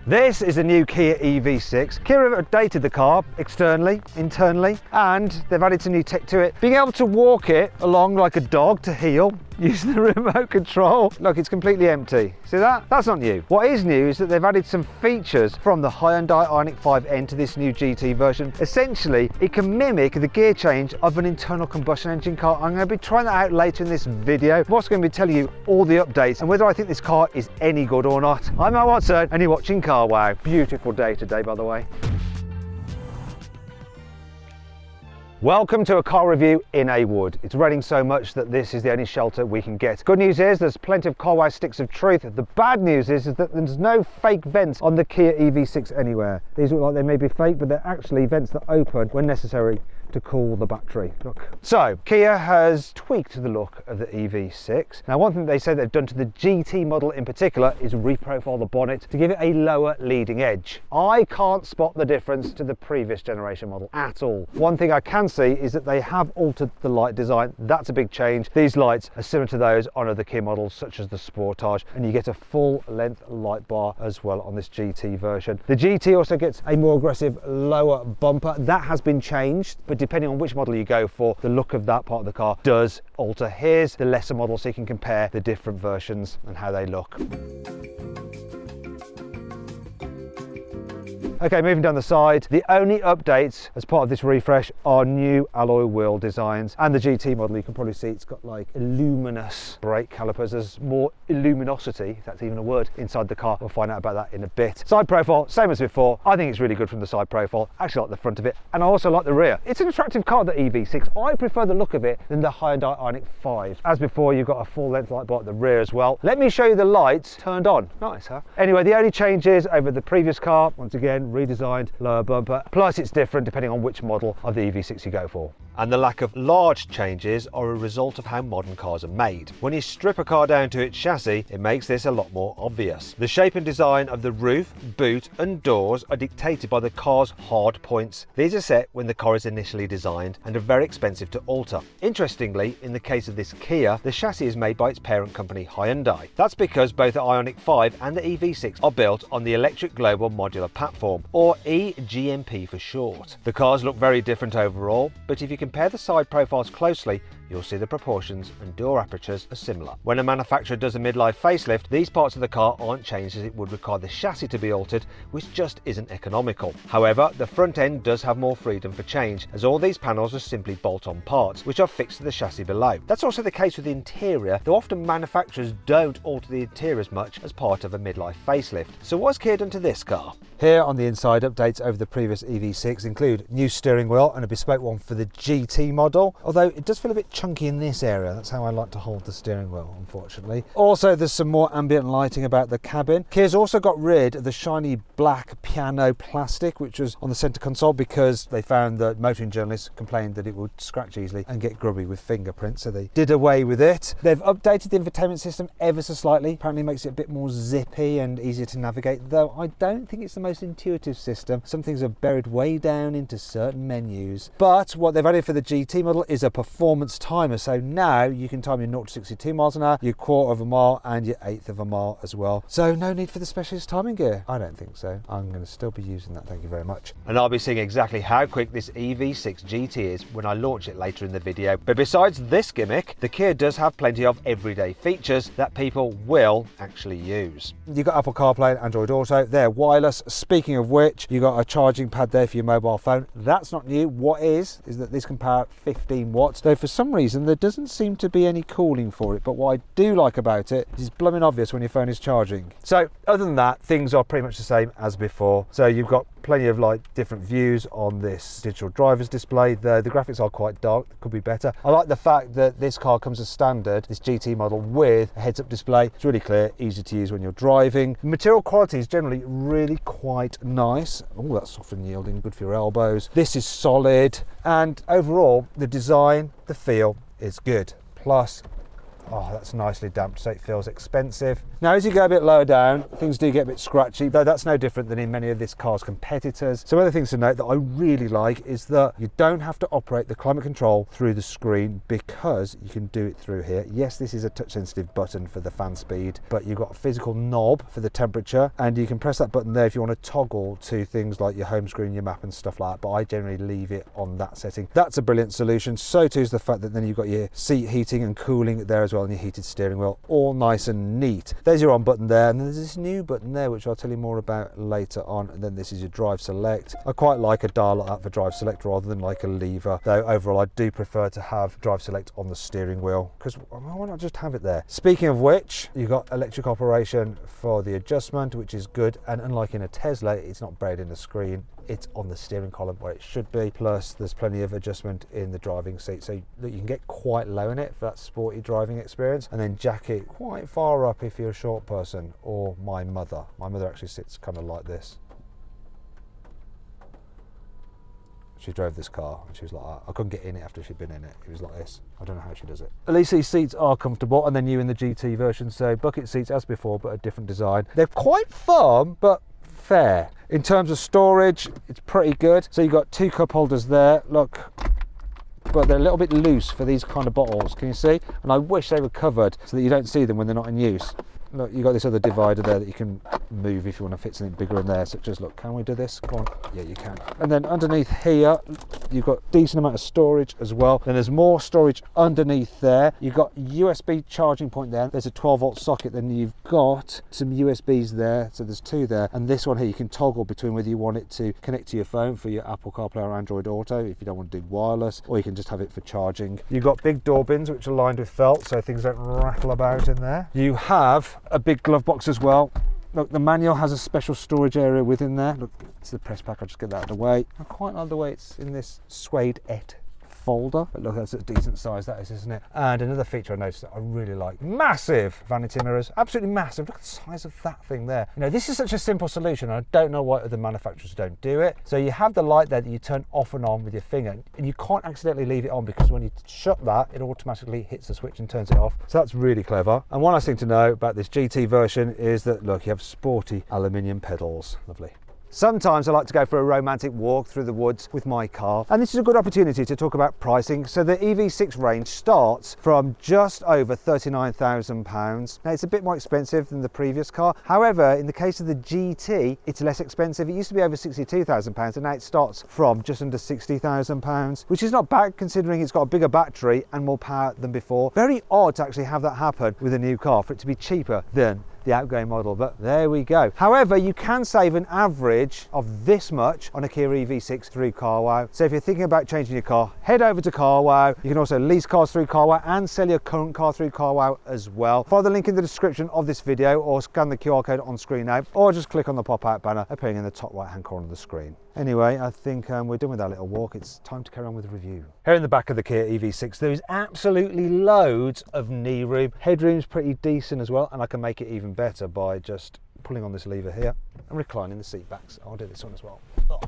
This is a new Kia EV6. Kia have updated the car externally, internally, and they've added some new tech to it. Being able to walk it along like a dog to heel, using the remote control. Look, it's completely empty. See that? That's not new. What is new is that they've added some features from the Hyundai Ioniq 5N to this new GT version. Essentially, it can mimic the gear change of an internal combustion engine car. I'm going to be trying that out later in this video. I'm also going to be telling you all the updates and whether I think this car is any good or not. I'm Matt Watson and you're watching CarWow. Beautiful day today, by the way. Welcome to a car review in a wood. It's raining so much that this is the only shelter we can get. Good news is there's plenty of CarWow sticks of truth. The bad news is that there's no fake vents on the Kia EV6 anywhere. These look like they may be fake, but they're actually vents that open when necessary to cool the battery. Look. So Kia has tweaked the look of the EV6. Now, one thing they say they've done to the GT model in particular is reprofile the bonnet to give it a lower leading edge. I can't spot the difference to the previous generation model at all. One thing I can see is that they have altered the light design. That's a big change. These lights are similar to those on other Kia models such as the Sportage, and you get a full length light bar as well on this GT version. The GT also gets a more aggressive lower bumper. That has been changed, but depending on which model you go for, the look of that part of the car does alter. Here's the lesser model so you can compare the different versions and how they look. Okay, moving down the side, the only updates as part of this refresh are new alloy wheel designs, and the GT model, you can probably see it's got like luminous brake calipers. There's more luminosity, if that's even a word, inside the car. We'll find out about that in a bit. Side profile, same as before. I think it's really good from the side profile. I actually like the front of it, and I also like the rear. It's an attractive car, the EV6. I prefer the look of it than the Hyundai Ioniq 5. As before, you've got a full length light bar at the rear as well. Let me show you the lights turned on. Nice, huh? Anyway, the only changes over the previous car, once again, redesigned lower bumper, plus it's different depending on which model of the EV6 you go for. And the lack of large changes are a result of how modern cars are made. When you strip a car down to its chassis, it makes this a lot more obvious. The shape and design of the roof, boot and doors are dictated by the car's hard points. These are set when the car is initially designed and are very expensive to alter. Interestingly, in the case of this Kia, the chassis is made by its parent company Hyundai. That's because both the Ioniq 5 and the EV6 are built on the Electric Global Modular Platform, or EGMP for short. The cars look very different overall, but if you compare the side profiles closely, you'll see the proportions and door apertures are similar. When a manufacturer does a midlife facelift, these parts of the car aren't changed as it would require the chassis to be altered, which just isn't economical. However, the front end does have more freedom for change, as all these panels are simply bolt-on parts, which are fixed to the chassis below. That's also the case with the interior, though often manufacturers don't alter the interior as much as part of a midlife facelift. So what's Kia done to this car? Here on the inside, updates over the previous EV6 include new steering wheel and a bespoke one for the GT model, although it does feel a bit chunky in this area. That's how I like to hold the steering wheel, unfortunately. Also, there's some more ambient lighting about the cabin. Kia's also got rid of the shiny black piano plastic which was on the centre console because they found that motoring journalists complained that it would scratch easily and get grubby with fingerprints, so they did away with it. They've updated the infotainment system ever so slightly. Apparently makes it a bit more zippy and easier to navigate, though I don't think it's the most intuitive system. Some things are buried way down into certain menus. But what they've added for the GT model is a performance timer. So now you can time your 0 to 62 miles an hour, your quarter of a mile and your eighth of a mile as well. So no need for the specialist timing gear. I don't think so. I'm going to still be using that, thank you very much. And I'll be seeing exactly how quick this EV6 GT is when I launch it later in the video. But besides this gimmick, the Kia does have plenty of everyday features that people will actually use. You've got Apple CarPlay and Android Auto. They're wireless. Speaking of which, you've got a charging pad there for your mobile phone. That's not new. What is that this can power 15 watts, though for some reason there doesn't seem to be any cooling for it. But what I do like about it is it's blooming obvious when your phone is charging. So other than that, things are pretty much the same as before. So you've got plenty of like different views on this digital driver's display. The graphics are quite dark, could be better. I like the fact that this car comes as standard, this GT model, with a heads-up display. It's really clear, easy to use when you're driving. The material quality is generally really quite nice. Oh, that's soft and yielding, good for your elbows. This is solid, and overall the design, the feel is good. Plus, Oh, that's nicely damped, so it feels expensive. Now, as you go a bit lower down, things do get a bit scratchy, though that's no different than in many of this car's competitors. Some other things to note that I really like is that you don't have to operate the climate control through the screen, because you can do it through here. Yes, this is a touch sensitive button for the fan speed, but you've got a physical knob for the temperature, and you can press that button there if you want to toggle to things like your home screen, your map and stuff like that, but I generally leave it on that setting. That's a brilliant solution. So too is the fact that then you've got your seat heating and cooling there as well, and your heated steering wheel, all nice and neat. There's your on button there, and then there's this new button there which I'll tell you more about later on, and then this is your drive select. I quite like a dial like that for drive select rather than like a lever, though overall I do prefer to have drive select on the steering wheel, because why not just have it there? Speaking of which, you've got electric operation for the adjustment, which is good, and unlike in a Tesla, it's not buried in the screen, it's on the steering column where it should be. Plus there's plenty of adjustment in the driving seat, so that you can get quite low in it for that sporty driving experience, and then jack it quite far up if you're a short person, or my mother actually sits kind of like this. She drove this car and she was like that. I couldn't get in it after she'd been in it. It was like this. I don't know how she does it. At least these seats are comfortable, and they're new in the GT version, so bucket seats as before, but a different design. They're quite firm, but fair. In terms of storage, it's pretty good. So you've got two cup holders there, look, but they're a little bit loose for these kind of bottles, can you see? And I wish they were covered so that you don't see them when they're not in use. Look, you've got this other divider there that you can move if you want to fit something bigger in there, such as, look, can we do this? Go on. Yeah, you can. And then underneath here, you've got a decent amount of storage as well. Then there's more storage underneath there. You've got USB charging point there. There's a 12-volt socket. Then you've got some USBs there. So there's two there. And this one here, you can toggle between whether you want it to connect to your phone for your Apple CarPlay or Android Auto if you don't want to do wireless, or you can just have it for charging. You've got big door bins, which are lined with felt, so things don't rattle about in there. You have a big glove box as well. Look, the manual has a special storage area within there. Look, it's the press pack. I'll just get that out of the way. I quite like the way it's in this suede-ette folder. But look, that's a decent size, that is, isn't it? And another feature I noticed that I really like, massive vanity mirrors, absolutely massive. Look at the size of that thing there. You know, this is such a simple solution. I don't know why other manufacturers don't do it. So you have the light there that you turn off and on with your finger, and you can't accidentally leave it on, because when you shut that, it automatically hits the switch and turns it off. So that's really clever. And one last thing to know about this GT version is that, look, you have sporty aluminium pedals. Lovely. Sometimes I like to go for a romantic walk through the woods with my car, and this is a good opportunity to talk about pricing. So the EV6 range starts from just over £39,000. Now, it's a bit more expensive than the previous car. However, in the case of the GT, it's less expensive. It used to be over £62,000, and now it starts from just under £60,000, which is not bad considering it's got a bigger battery and more power than before. Very odd to actually have that happen with a new car, for it to be cheaper than the outgoing model, but there we go. However, you can save an average of this much on a Kia EV6 through CarWow. So if you're thinking about changing your car, head over to CarWow. You can also lease cars through CarWow and sell your current car through CarWow as well. Follow the link in the description of this video, or scan the QR code on screen now, or just click on the pop-out banner appearing in the top right hand corner of the screen. Anyway, I think we're done with our little walk. It's time to carry on with the review. Here in the back of the Kia EV6, there is absolutely loads of knee room. Headroom's pretty decent as well, and I can make it even better by just pulling on this lever here and reclining the seat backs. I'll do this one as well. Oh,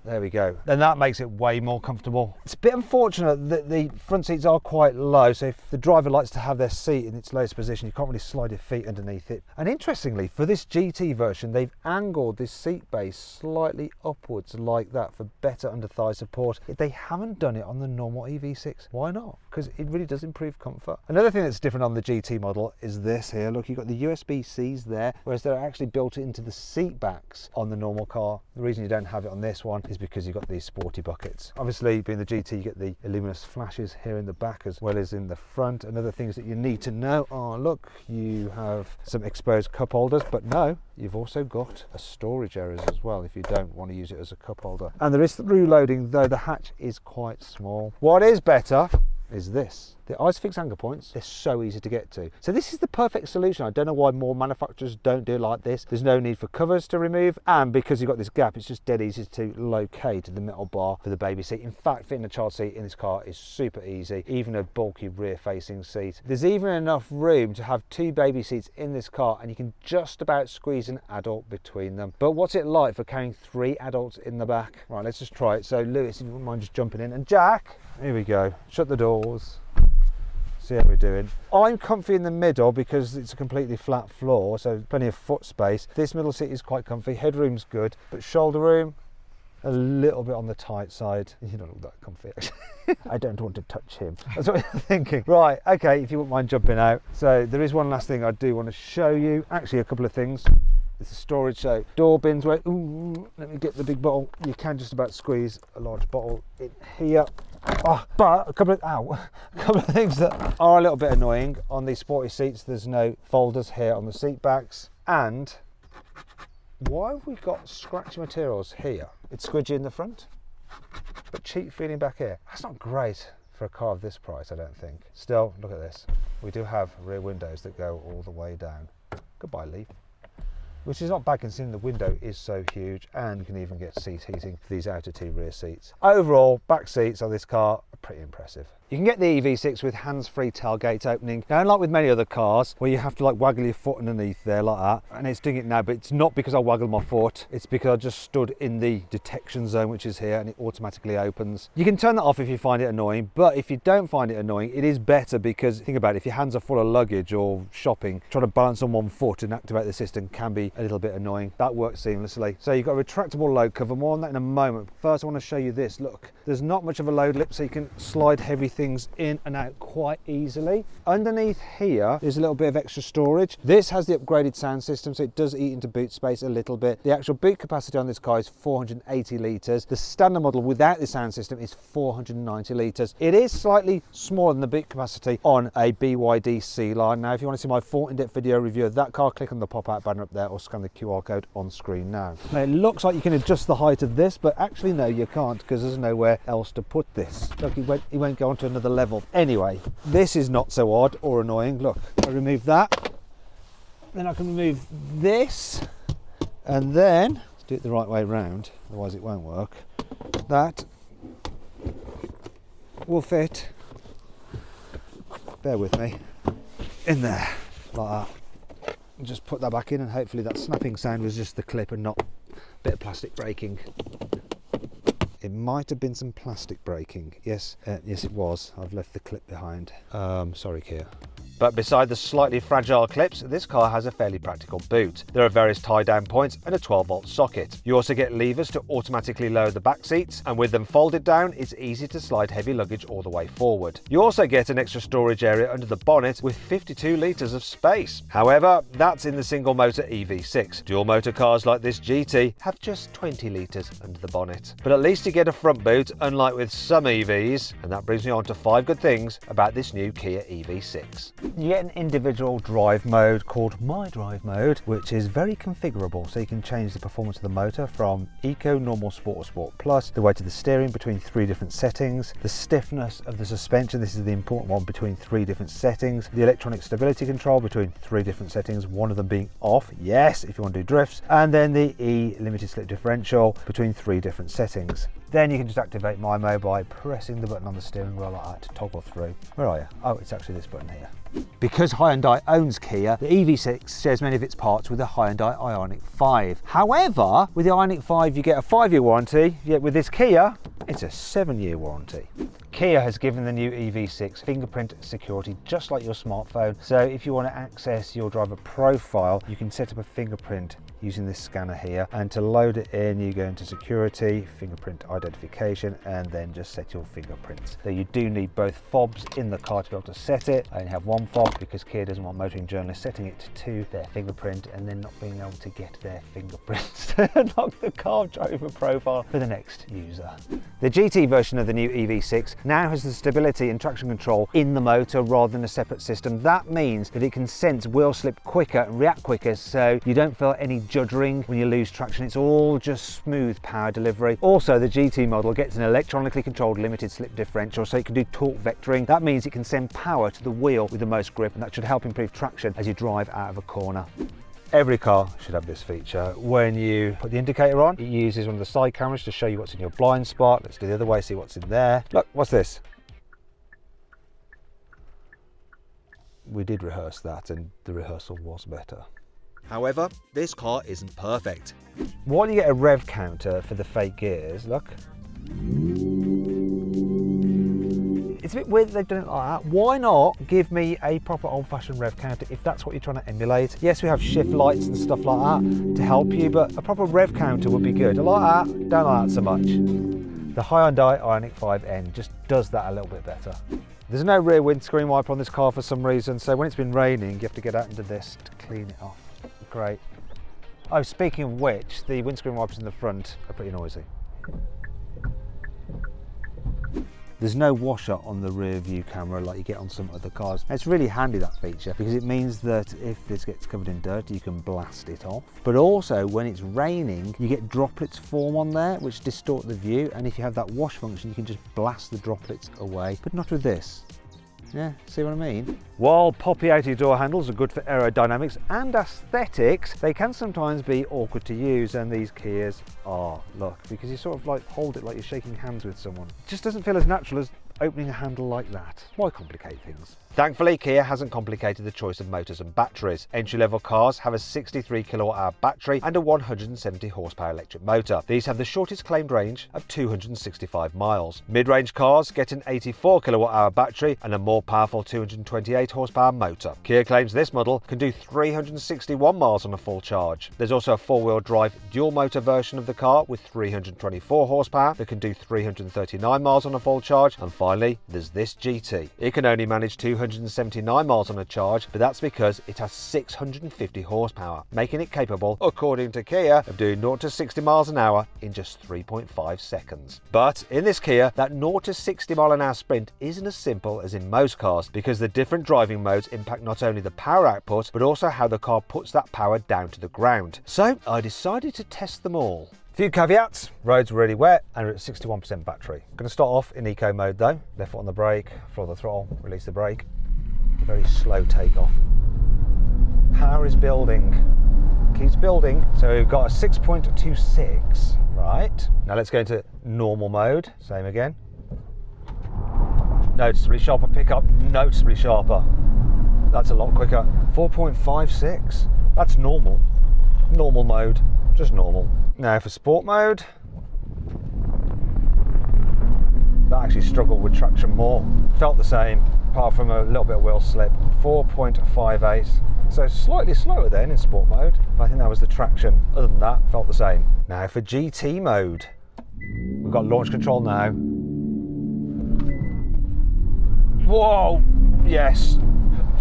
there we go. Then that makes it way more comfortable. It's a bit unfortunate that the front seats are quite low, so if the driver likes to have their seat in its lowest position, you can't really slide your feet underneath it. And interestingly, for this GT version, they've angled this seat base slightly upwards like that for better under thigh support. They haven't done it on the normal EV6. Why not? Because it really does improve comfort. Another thing that's different on the GT model is this here. Look, you've got the USB-Cs there, whereas they're actually built into the seat backs on the normal car. The reason you don't have it on this one is because you've got these sporty buckets. Obviously, being the GT, you get the luminous flashes here in the back as well as in the front. And other things that you need to know are, look, you have some exposed cup holders, but no, you've also got a storage area as well if you don't want to use it as a cup holder. And there is through loading, though the hatch is quite small. What is better is this. The ISOFIX anchor points, they're so easy to get to. So this is the perfect solution. I don't know why more manufacturers don't do it like this. There's no need for covers to remove, and because you've got this gap, it's just dead easy to locate the metal bar for the baby seat. In fact, fitting a child seat in this car is super easy, even a bulky rear-facing seat. There's even enough room to have two baby seats in this car, and you can just about squeeze an adult between them. But what's it like for carrying 3 adults in the back? Right, let's just try it. So Lewis, if you wouldn't mind just jumping in, and Jack, here we go. Shut the doors. see how we're doing. I'm comfy in the middle because it's a completely flat floor, so plenty of foot space. This middle seat is quite comfy, headroom's good, but shoulder room, a little bit on the tight side. You don't look that comfy actually. I don't want to touch him. That's what you're thinking. Right, okay, if you wouldn't mind jumping out. So there is one last thing I do want to show you. Actually, a couple of things. It's a storage, so door bins where, ooh, let me get the big bottle. You can just about squeeze a large bottle in here. Oh, but a couple of things that are a little bit annoying. On these sporty seats, there's no folders here on the seat backs. And why have we got scratchy materials here? It's squidgy in the front, but cheap feeling back here. That's not great for a car of this price, I don't think. Still, look at this. We do have rear windows that go all the way down. Goodbye, Leaf. Which is not bad considering the window is so huge, and you can even get seat heating for these outer two rear seats. Overall, back seats on this car are pretty impressive. You can get the EV6 with hands-free tailgate opening. Now, unlike with many other cars where you have to like waggle your foot underneath there like that, and it's doing it now, but it's not because I waggled my foot, it's because I just stood in the detection zone, which is here, and it automatically opens. You can turn that off if you find it annoying, but if you don't find it annoying, it is better because, think about it, if your hands are full of luggage or shopping, trying to balance on one foot and activate the system can be a little bit annoying. That works seamlessly. So you've got a retractable load cover, more on that in a moment. First, I want to show you this. Look, there's not much of a load lip, so you can slide heavy things in and out quite easily. Underneath here there's a little bit of extra storage. This has the upgraded sound system, so it does eat into boot space a little bit. The actual boot capacity on this car is 480 litres. The standard model without the sound system is 490 litres. It is slightly smaller than the boot capacity on a BYD C line. Now, if you want to see my full in-depth video review of that car, click on the pop-out banner up there or scan the QR code on screen now. Now, it looks like you can adjust the height of this, but actually no, you can't, because there's nowhere else to put this. Look, he won't go on to another level. Anyway, this is not so odd or annoying. Look, I remove that, then I can remove this, and then, let's do it the right way round, otherwise it won't work, that will fit, bear with me, in there, like that. Just put that back in, and hopefully that snapping sound was just the clip and not a bit of plastic breaking. It might have been some plastic breaking. Yes, yes it was. I've left the clip behind. Sorry, Kia. But beside the slightly fragile clips, this car has a fairly practical boot. There are various tie-down points and a 12-volt socket. You also get levers to automatically lower the back seats, and with them folded down, it's easy to slide heavy luggage all the way forward. You also get an extra storage area under the bonnet with 52 litres of space. However, that's in the single-motor EV6. Dual-motor cars like this GT have just 20 litres under the bonnet. But at least you get a front boot, unlike with some EVs, and that brings me on to 5 good things about this new Kia EV6. You get an individual drive mode called My Drive Mode, which is very configurable, so you can change the performance of the motor from Eco, Normal, Sport or Sport Plus, the weight of the steering between 3 different settings, the stiffness of the suspension, this is the important one, between 3 different settings, the electronic stability control between 3 different settings, one of them being off, yes, if you want to do drifts, and then the E limited slip differential between 3 different settings. Then you can just activate My Mode by pressing the button on the steering wheel like that to toggle through. Where are you? Oh, it's actually this button here. Because Hyundai owns Kia, the EV6 shares many of its parts with the Hyundai Ioniq 5. However, with the Ioniq 5 you get a 5-year warranty, yet with this Kia, it's a 7-year warranty. Kia has given the new EV6 fingerprint security just like your smartphone, so if you want to access your driver profile, you can set up a fingerprint using this scanner here, and to load it in you go into security, fingerprint identification, and then just set your fingerprints. So you do need both fobs in the car to be able to set it. I only have one fob because Kia doesn't want motoring journalists setting it to their fingerprint and then not being able to get their fingerprints to unlock the car driver profile for the next user. The GT version of the new EV6 now has the stability and traction control in the motor rather than a separate system. That means that it can sense wheel slip quicker and react quicker, so you don't feel any juddering when you lose traction. It's all just smooth power delivery. Also, the GT model gets an electronically controlled limited slip differential, so it can do torque vectoring. That means it can send power to the wheel with the most grip, and that should help improve traction as you drive out of a corner. Every car should have this feature. When you put the indicator on, it uses one of the side cameras to show you what's in your blind spot. Let's do the other way, see what's in there. Look, what's this? We did rehearse that, and the rehearsal was better. However, this car isn't perfect. While you get a rev counter for the fake gears, look. It's a bit weird that they've done it like that. Why not give me a proper old-fashioned rev counter if that's what you're trying to emulate? Yes, we have shift lights and stuff like that to help you, but a proper rev counter would be good. I like that, don't like that so much. The Hyundai Ioniq 5N just does that a little bit better. There's no rear windscreen wiper on this car for some reason, so when it's been raining, you have to get out into this to clean it off. Great. Oh, speaking of which, the windscreen wipers in the front are pretty noisy. There's no washer on the rear view camera like you get on some other cars. It's really handy, that feature, because it means that if this gets covered in dirt, you can blast it off. But also, when it's raining, you get droplets form on there, which distort the view. And if you have that wash function, you can just blast the droplets away, but not with this. Yeah, see what I mean? While poppy out door handles are good for aerodynamics and aesthetics, they can sometimes be awkward to use, and these Kias are, look, because you sort of like hold it like you're shaking hands with someone. It just doesn't feel as natural as opening a handle like that. Why complicate things? Thankfully, Kia hasn't complicated the choice of motors and batteries. Entry-level cars have a 63 kilowatt-hour battery and a 170 horsepower electric motor. These have the shortest claimed range of 265 miles. Mid-range cars get an 84 kilowatt-hour battery and a more powerful 228 horsepower motor. Kia claims this model can do 361 miles on a full charge. There's also a four-wheel drive dual motor version of the car with 324 horsepower that can do 339 miles on a full charge. And finally, there's this GT. It can only manage 279 miles on a charge, but that's because it has 650 horsepower, making it capable, according to Kia, of doing 0 to 60 miles an hour in just 3.5 seconds. But in this Kia, that 0 to 60 mile an hour sprint isn't as simple as in most cars, because the different driving modes impact not only the power output, but also how the car puts that power down to the ground. So I decided to test them all. Few caveats: roads really wet and we're at 61% battery. I'm going to start off in eco mode though. Left foot on the brake, floor the throttle, release the brake. Very slow takeoff. Power is building, keeps building. So we've got a 6.26, right? Now let's go into normal mode, same again. Noticeably sharper pickup, noticeably sharper. That's a lot quicker. 4.56, that's normal. Normal mode, just normal. Now for sport mode, that actually struggled with traction more. Felt the same, apart from a little bit of wheel slip. 4.58, so slightly slower then in sport mode. I think that was the traction. Other than that, felt the same. Now for GT mode, we've got launch control now. Whoa, yes.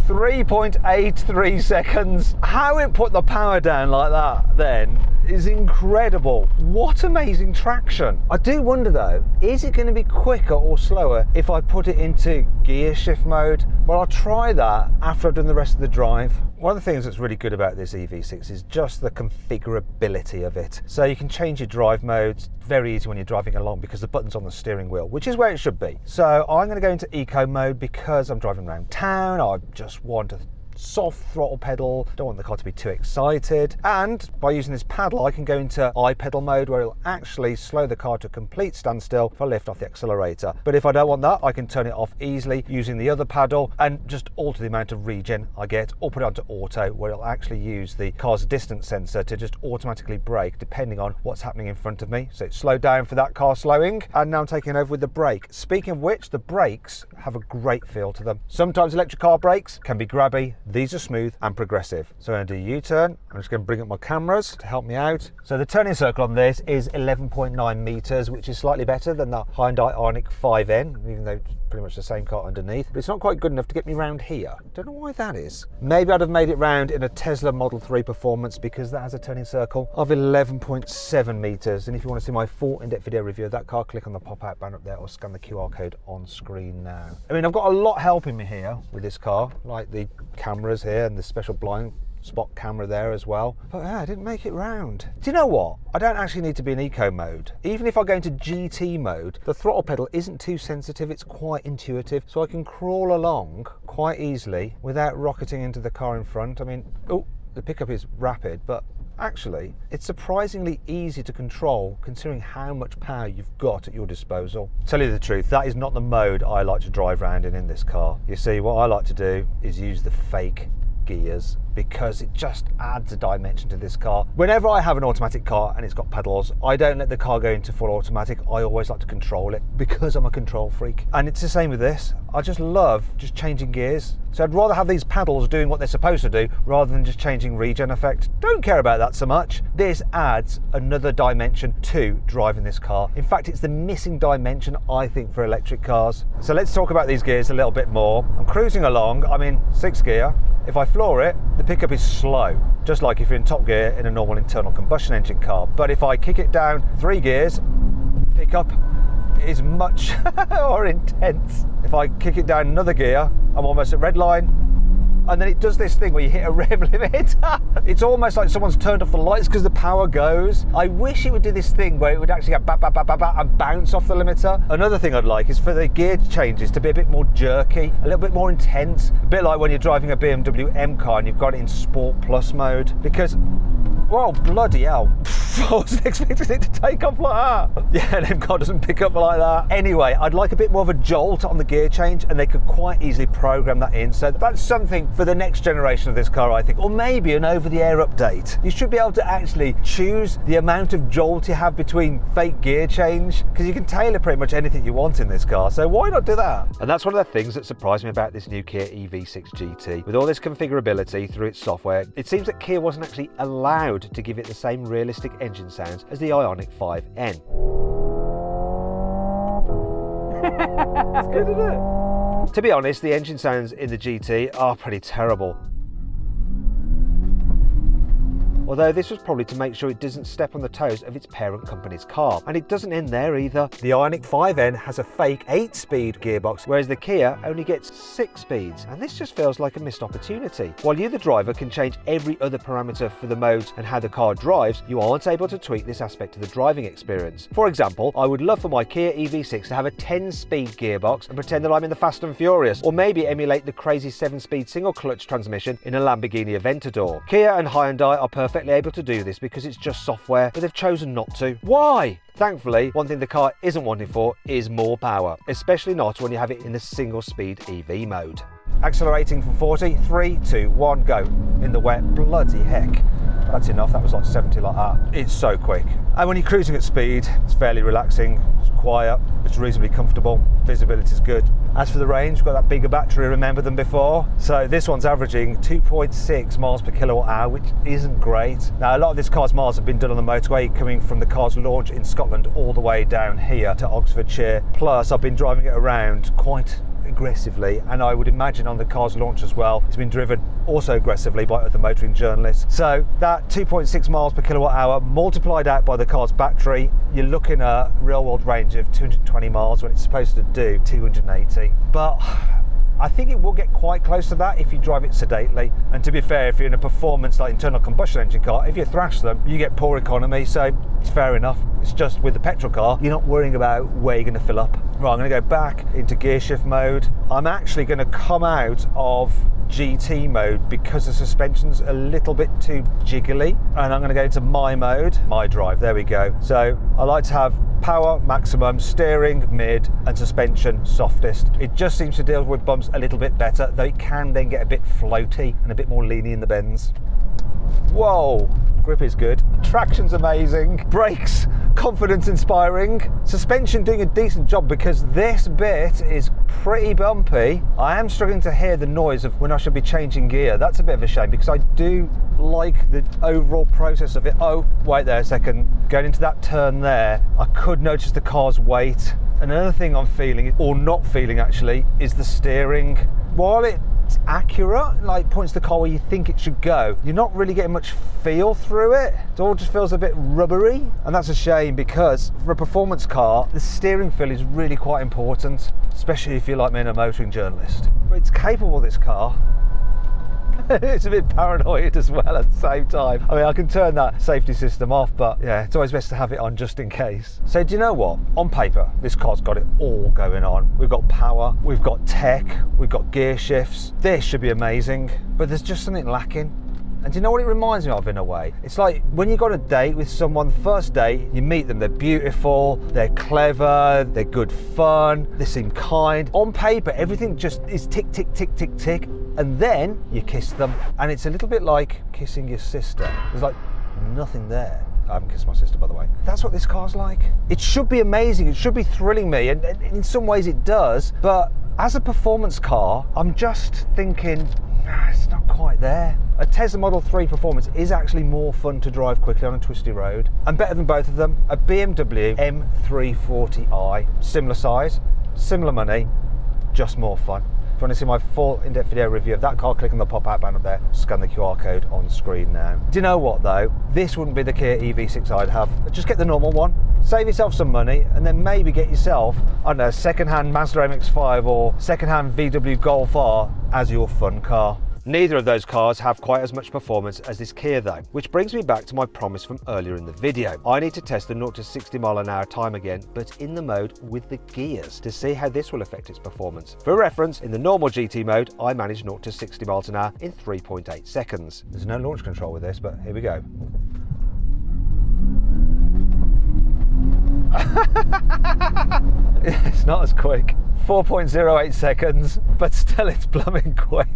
3.83 seconds. How it put the power down like that then is incredible. What amazing traction. I do wonder though, is it going to be quicker or slower if I put it into gear shift mode? Well, I'll try that after I've done the rest of the drive. One of the things that's really good about this EV6 is just the configurability of it. So you can change your drive modes very easy when you're driving along because the button's on the steering wheel, which is where it should be. So I'm going to go into eco mode because I'm driving around town. I just want to soft throttle pedal, don't want the car to be too excited, and by using this paddle I can go into iPedal mode where it'll actually slow the car to a complete standstill if I lift off the accelerator. But if I don't want that, I can turn it off easily using the other paddle and just alter the amount of regen I get, or put it onto auto where it'll actually use the car's distance sensor to just automatically brake depending on what's happening in front of me. So it's slowed down for that car slowing, and now I'm taking over with the brake. Speaking of which, the brakes have a great feel to them. Sometimes electric car brakes can be grabby. These are smooth and progressive. So I'm going to do a U-turn. I'm just going to bring up my cameras to help me out. So the turning circle on this is 11.9 meters, which is slightly better than the Hyundai Ioniq 5N, even though it's pretty much the same car underneath. But it's not quite good enough to get me round here. Don't know why that is. Maybe I'd have made it round in a Tesla Model 3 Performance because that has a turning circle of 11.7 meters. And if you want to see my full in-depth video review of that car, click on the pop-out banner up there or scan the QR code on screen now. I mean, I've got a lot helping me here with this car, like the cameras here and the special blind spot camera there as well. But yeah, I didn't make it round. Do you know what? I don't actually need to be in eco mode. Even if I go into GT mode, the throttle pedal isn't too sensitive, it's quite intuitive, so I can crawl along quite easily without rocketing into the car in front. I mean, oh, the pickup is rapid, but actually it's surprisingly easy to control considering how much power you've got at your disposal. Tell you the truth, that is not the mode I like to drive around in this car. You see, what I like to do is use the fake gears because it just adds a dimension to this car. Whenever I have an automatic car and it's got pedals, I don't let the car go into full automatic. I always like to control it because I'm a control freak. And it's the same with this. I just love just changing gears. So I'd rather have these pedals doing what they're supposed to do rather than just changing regen effect. Don't care about that so much. This adds another dimension to driving this car. In fact, it's the missing dimension, I think, for electric cars. So let's talk about these gears a little bit more. I'm cruising along, I'm in 6th gear. If I floor it, the pickup is slow, just like if you're in top gear in a normal internal combustion engine car. But if I kick it down 3 gears, the pickup is much more intense. If I kick it down another gear, I'm almost at red line. And then it does this thing where you hit a rev limit. It's almost like someone's turned off the lights because the power goes. I wish it would do this thing where it would actually go bap, bap, bap, bap, bap, and bounce off the limiter. Another thing I'd like is for the gear changes to be a bit more jerky, a little bit more intense. A bit like when you're driving a BMW M car and you've got it in Sport Plus mode. Because, whoa, bloody hell. I wasn't expecting it to take off like that. Yeah, an M car doesn't pick up like that. Anyway, I'd like a bit more of a jolt on the gear change, and they could quite easily program that in. So that's something for the next generation of this car, I think. Or maybe an over-the-air update. You should be able to actually choose the amount of jolt you have between fake gear change, because you can tailor pretty much anything you want in this car. So why not do that? And that's one of the things that surprised me about this new Kia EV6 GT. With all this configurability through its software, it seems that Kia wasn't actually allowed to give it the same realistic engine sounds as the Ioniq 5N. It's good, isn't it? To be honest, the engine sounds in the GT are pretty terrible. Although this was probably to make sure it doesn't step on the toes of its parent company's car. And it doesn't end there either. The Ioniq 5N has a fake 8-speed gearbox, whereas the Kia only gets 6 speeds. And this just feels like a missed opportunity. While you, the driver, can change every other parameter for the modes and how the car drives, you aren't able to tweak this aspect of the driving experience. For example, I would love for my Kia EV6 to have a 10-speed gearbox and pretend that I'm in the Fast and Furious, or maybe emulate the crazy 7-speed single-clutch transmission in a Lamborghini Aventador. Kia and Hyundai are perfectly able to do this because it's just software, but they've chosen not to. Why? Thankfully, one thing the car isn't wanting for is more power, especially not when you have it in the single-speed EV mode. Accelerating from 40, 3, 2, 1, go. In the wet, bloody heck. That's enough, that was like 70 like that. It's so quick. And when you're cruising at speed, it's fairly relaxing, it's quiet, it's reasonably comfortable, visibility is good. As for the range, we've got that bigger battery, remember, than before. So this one's averaging 2.6 miles per kilowatt hour, which isn't great. Now, a lot of this car's miles have been done on the motorway, coming from the car's launch in Scotland all the way down here to Oxfordshire. Plus, I've been driving it around quite aggressively, and I would imagine on the car's launch as well, it's been driven also aggressively by other motoring journalists. So that 2.6 miles per kilowatt hour multiplied out by the car's battery, you're looking at a real world range of 220 miles when it's supposed to do 280. But I think it will get quite close to that if you drive it sedately. And to be fair, if you're in a performance like internal combustion engine car, if you thrash them, you get poor economy, so it's fair enough. It's just with the petrol car, you're not worrying about where you're going to fill up. Right, I'm going to go back into gear shift mode. I'm actually going to come out of GT mode because the suspension's a little bit too jiggly, and I'm going to go into my mode, my drive, there we go. So I like to have power maximum, steering mid, and suspension softest. It just seems to deal with bumps a little bit better, though it can then get a bit floaty and a bit more leany in the bends. Whoa, grip is good, traction's amazing, brakes confidence inspiring, suspension doing a decent job because this bit is pretty bumpy. I am struggling to hear the noise of when I should be changing gear. That's a bit of a shame because I do like the overall process of it. Oh, wait there a second, going into that turn there, I could notice the car's weight. Another thing I'm feeling, or not feeling actually, is the steering. While it's accurate, like points the car where you think it should go, you're not really getting much feel through it. It all just feels a bit rubbery, and that's a shame because for a performance car, the steering feel is really quite important, especially if you're like me and a motoring journalist. But it's capable, this car. It's a bit paranoid as well at the same time. I mean, I can turn that safety system off, but yeah, it's always best to have it on just in case. So do you know what? On paper, this car's got it all going on. We've got power, we've got tech, we've got gear shifts. This should be amazing, but there's just something lacking. And do you know what it reminds me of in a way? It's like when you got a date with someone, the first date, you meet them, they're beautiful, they're clever, they're good fun, they seem kind. On paper, everything just is tick, tick, tick, tick, tick. and then you kiss them, and it's a little bit like kissing your sister. There's like nothing there. I haven't kissed my sister, by the way. That's what this car's like. It should be amazing, it should be thrilling me, and in some ways it does, but as a performance car, I'm just thinking, it's not quite there. A Tesla Model 3 Performance is actually more fun to drive quickly on a twisty road, and better than both of them, a BMW M340i, similar size, similar money, just more fun. If you want to see my full in-depth video review of that car, click on the pop-out button up there, scan the QR code on screen now. Do you know what though? This wouldn't be the Kia EV6 I'd have. Just get the normal one, save yourself some money, and then maybe get yourself, I don't know, second-hand Mazda MX-5 or second-hand VW Golf R as your fun car. Neither of those cars have quite as much performance as this Kia though, which brings me back to my promise from earlier in the video. I need to test the 0 to 60 mile an hour time again, but in the mode with the gears, to see how this will affect its performance. For reference, in the normal GT mode, I managed 0 to 60 miles an hour in 3.8 seconds. There's no launch control with this, but here we go. It's not as quick. 4.08 seconds, but still it's blooming quick.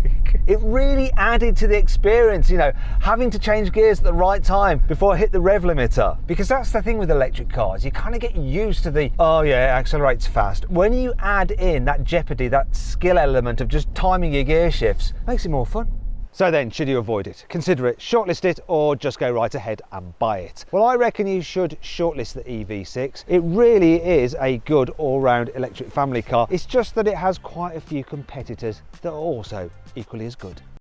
It really added to the experience, you know, having to change gears at the right time before I hit the rev limiter. Because that's the thing with electric cars, you kind of get used to the, oh yeah, it accelerates fast. When you add in that jeopardy, that skill element of just timing your gear shifts, it makes it more fun. So then, should you avoid it? Consider it, shortlist it, or just go right ahead and buy it? Well, I reckon you should shortlist the EV6. It really is a good all-round electric family car. It's just that it has quite a few competitors that are also equally as good.